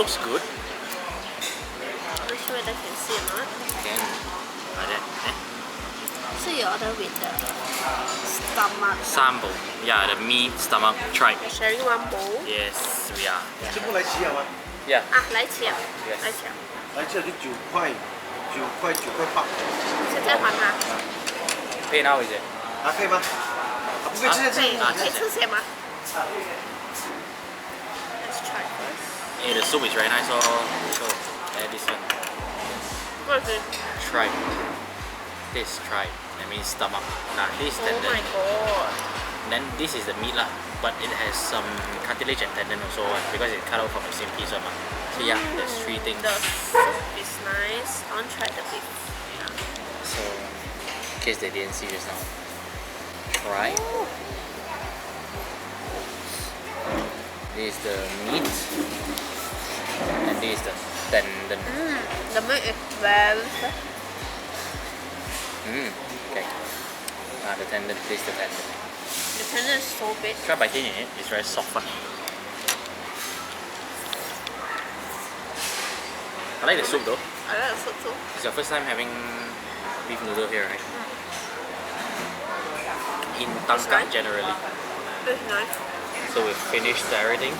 looks good. Not sure whether I can see or not. Can like that. So you order with the stomach. Sample. Yeah, the meat, stomach, tripe. We're sharing one bowl. Yes, we are. 全部来齐好吗？ Yeah. 啊，来切， Yes. 来切。来齐就9块8。现在还吗？ Pay now is it? 啊，可以吗？啊，不可以吃可以，吃。可以吃些吗？Let's try first. Hey, the soup is very nice. So add this one. What is it? Tripe. This tripe. That means stomach. Nah, this Oh tendon. my god. Then this is the meat lah, but it has some cartilage and tendon also because it's cut out from the same piece one. So yeah, there's three things. The soup is nice. I want to try the beef. Yeah. So in case they didn't see just now, try. Ooh. This is the meat, and this is the tendon. The meat is very fresh. Okay. The tendon. This is the tendon. The tendon is so big. Try biting it. It's very soft one. I like the soup though. I like the soup too. It's your first time having beef noodle here, right? In Tangkang nice. generally. It's nice. So we've finished everything.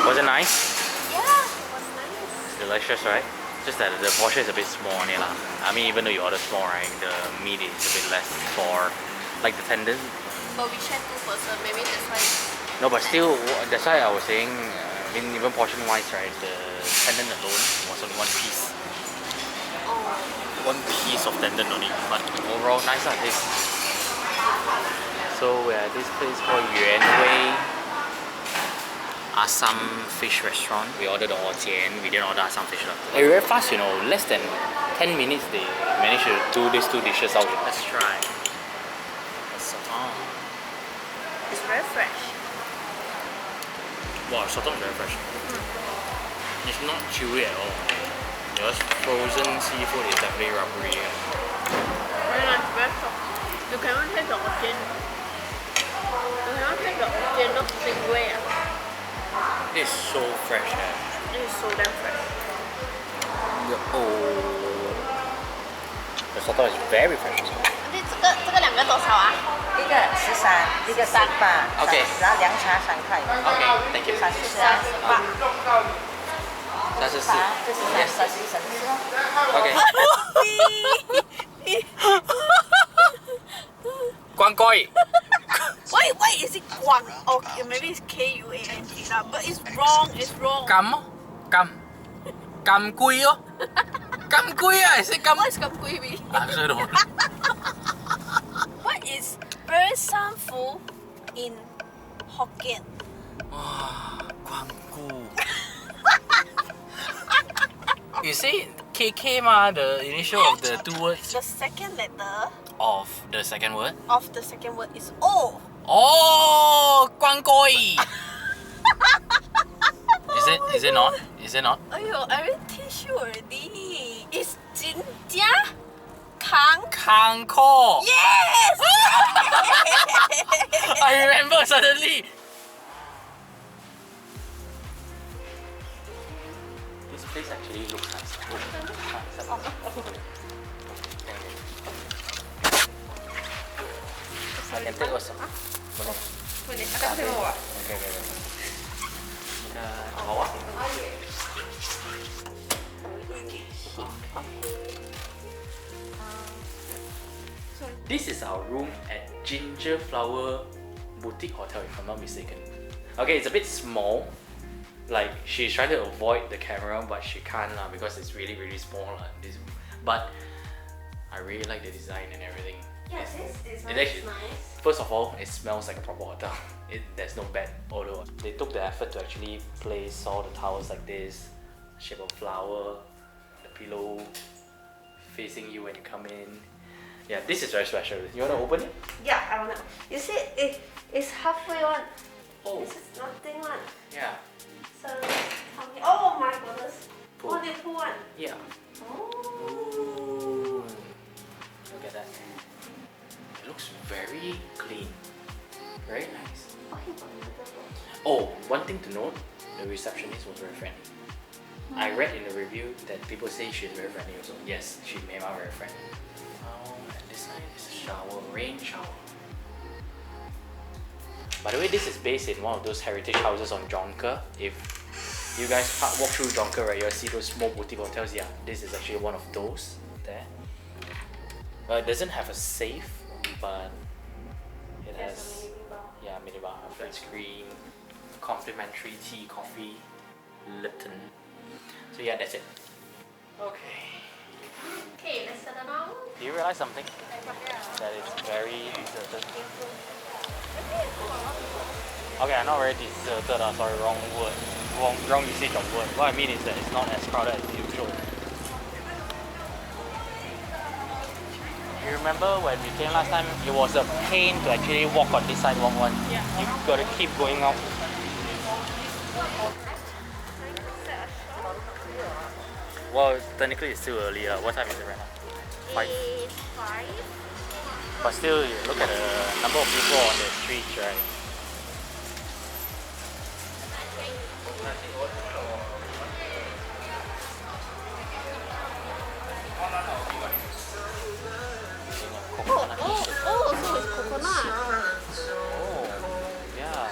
Was it nice? Yeah, it was nice. Delicious, right? Just that the portion is a bit small only lah. I mean, even though you order small, right, the meat is a bit less for like the tendon. But we shared 2 person, maybe that's why. No, but still, that's why I was saying, I mean, even portion wise, right, the tendon alone was only 1 piece. Oh. 1 piece of tendon only, but overall nice lah this. So we're at this place called Yuan Wei Assam Fish Restaurant. We ordered the Jian, we didn't order Assam fish. Hey, very fast, you know, less than 10 minutes they managed to do these 2 dishes out. Let's try. Sotong. It's very fresh. Wow, sotong is very fresh. It's not chewy at all. Just frozen seafood is definitely rubbery. Very nice, very soft. You cannot take the onion. You cannot take the onion, not stingray. This is so fresh. It is so damn fresh. Oh, the sotong is very fresh. 这个2个多少啊？一个13，一个18。OK 然后凉茶3块。 Okay, thank you. 34啊，18。34。这是31省吃哦。Okay. 关贵。 Why is it Guang? Okay, maybe it's K-U-A-N-G lah, but it's wrong. It's wrong. 咁貴咯，咁貴啊！係咁。 What is Kam Kui mean? I don't know. What is very sanfu in Hokkien? 哇，關顧。You say KK 嘛 the initial of the 2 words The second letter of the second word. of the second word is O. Oh, 關貴。Is it not? Is it not? Aiyo, I already teach you already. It's Jinjia Kang. 康科。 Yes! I remember suddenly. This place actually looks nice. I can take also. Okay. 好啊。This is our room at Ginger Flower Boutique Hotel, if I'm not mistaken. Okay, it's a bit small. Like, she's trying to avoid the camera, but she can't because it's really, really small. But I really like the design and everything. Yeah, this design It actually- is nice. First of all, it smells like a proper hotel. There's no bad odor. They took the effort to actually place all the towels like this, shape of flower, the pillow facing you when you come in. Yeah, this is very special. You want to open it? Yeah, I wanna. You see, it's halfway one. Oh, This is nothing one. yeah. So come here. Oh my goodness. Pull. What do you pull one? Yeah. Oh. Look at that. It looks very clean. Very nice. Okay, but another one. Oh, one thing to note, the receptionist was very friendly. I read in the review that people say she's very friendly also. Yes, she made out very friendly. Oh, and this side is a shower, rain shower. By the way, this is based in one of those heritage houses on Jonker. If you guys walk through Jonker, right, you'll see those small boutique hotels. Yeah, this is actually one of those there. Well, it doesn't have a safe, but it has minibar, flat screen, complimentary tea, coffee, Lipton. So yeah, that's it. Okay. Okay, let's settle down. Do you realize something? That it's very deserted. Okay, I'm not very deserted. Sorry, wrong word. Wrong usage of word. What I mean is that it's not as crowded as usual. You remember when we came last time? It was a pain to actually walk on this sidewalk one. Yeah. You gotta keep going out. Well, technically it's still early. What time is it right now? 5. It's 5. But still, you look at the number of people on the streets, right? So it's coconut. Oh, yeah.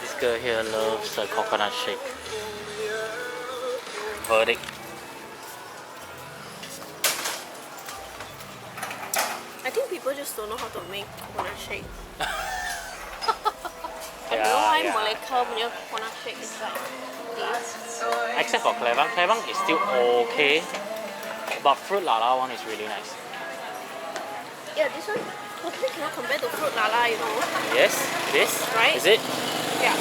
This girl here loves the coconut shake. Verdict. I think people just don't know how to make coconut shake. I Yeah, don't know why yeah. Malacca punya coconut shake is like this. Except for Clevang. Clevang is still okay. But Fruit Lala one is really nice. Yeah, this one totally cannot compare to Fruit Lala, you know. Yes, this? Right? Is it? Yeah.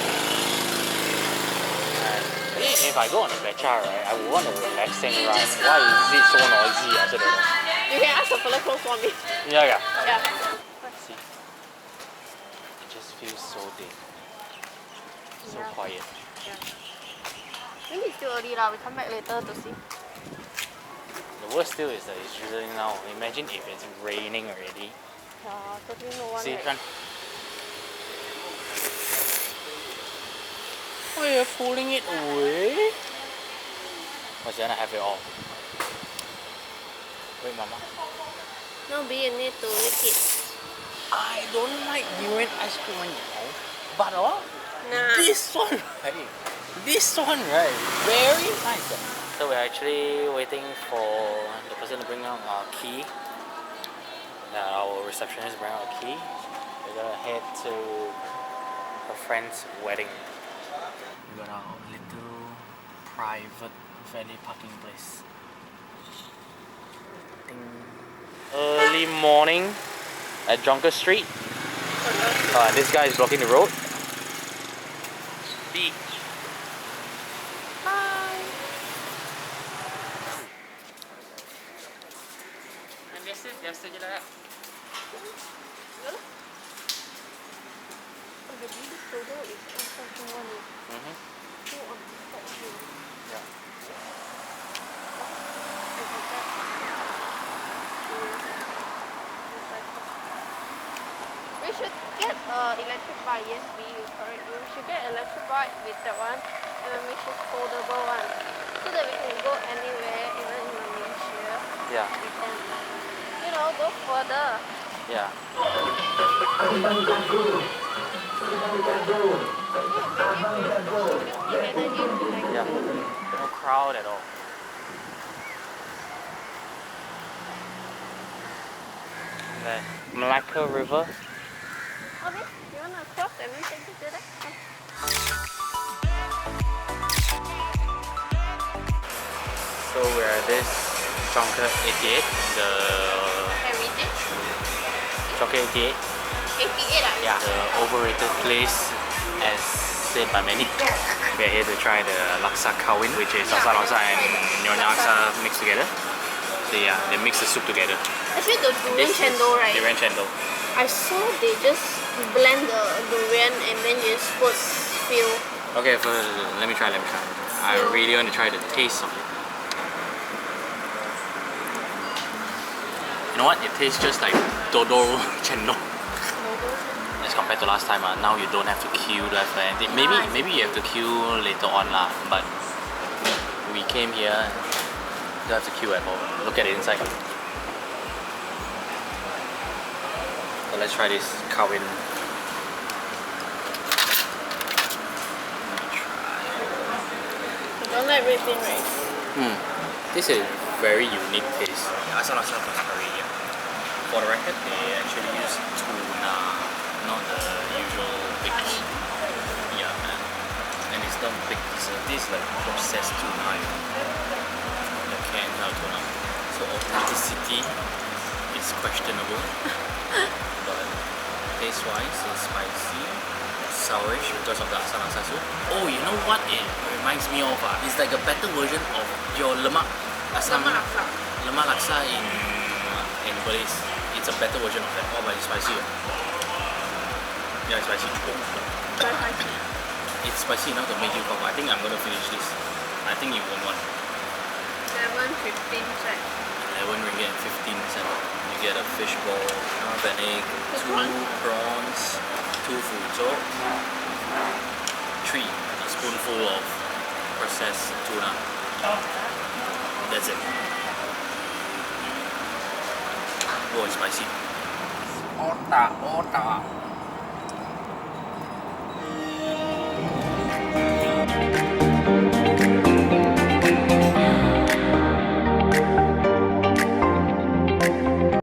If I go on a becha, right, I would want a relaxing ride. Why is it so noisy? I don't know. You can ask the fella close for me. Yeah. Yeah. Let's see. It just feels so dead. So Yeah. quiet. Maybe it's still early lah. We come back later to see. The worst still is that it's drizzling now. Imagine if it's raining already. Yeah, totally no one. See, right? Fran? Oh, you're pulling it away? Or you wanna have it all? Wait, Mama. No, B, you need to lick it. I don't like durian ice cream now. But Nah. this one, right? This one, right? Very nice. So we're actually waiting for the person to bring out our key. Our receptionist bring out a key. We're gonna head to her friend's wedding. We got our little private valet parking place. Early morning at Jonker Street. This guy is blocking the road. B. Bye. Biasa je lah. The biggest photo is on one. Two on the top here. Yeah. We should get electric bike. Yes, we correct. We should get electric bike with that one, and then make it foldable one, so that we can go anywhere, even in Malaysia. Yeah. We can, you know, go further. Yeah. Yeah. No crowd at all. The Malacca River. Okay, you wanna cross and we take it to that? Come. So we're at this Jonker 88, the Heritage? Jonker 88. 88 Yeah, the overrated place, as said by many. We're here to try the laksa kawin, which is laksa and nyonya laksa mixed together. They mix the soup together. Actually, the durian chendol, right? Durian chendol. I saw they just blend the durian and then just put spill. Okay, let me try. I really want to try the taste of it. You know what? It tastes just like Dodo chendol. As compared to last time. Now you don't have to queue for anything. Maybe you have to queue later on lah. But we came here, you don't have to queue at all. Look at the inside. So let's try this kawin. I don't like red bean rice. This is very unique taste. Asam laksa plus curry. Yeah. For the record, they actually use tuna, not the usual big. Yeah, man. And it's not big. This is like processed tuna. The canned tuna. So authenticity is questionable. But taste-wise, it's spicy, sourish because of the asam laksa soup. Oh, you know what it reminds me of? It's like a better version of your lemak asam. Lemak laksa in Belize. It's a better version of that. Oh, but it's spicy. Yeah, it's spicy. It's spicy enough to make you cough. I think I'm gonna finish this. I think you won't want. 11.15 cents. 11 ringgit and 15 cents. You get a fish ball, half an egg, 2 prawns, 2 fuzo, 3 a spoonful of processed tuna. That's it. Oh, it's spicy. Otak.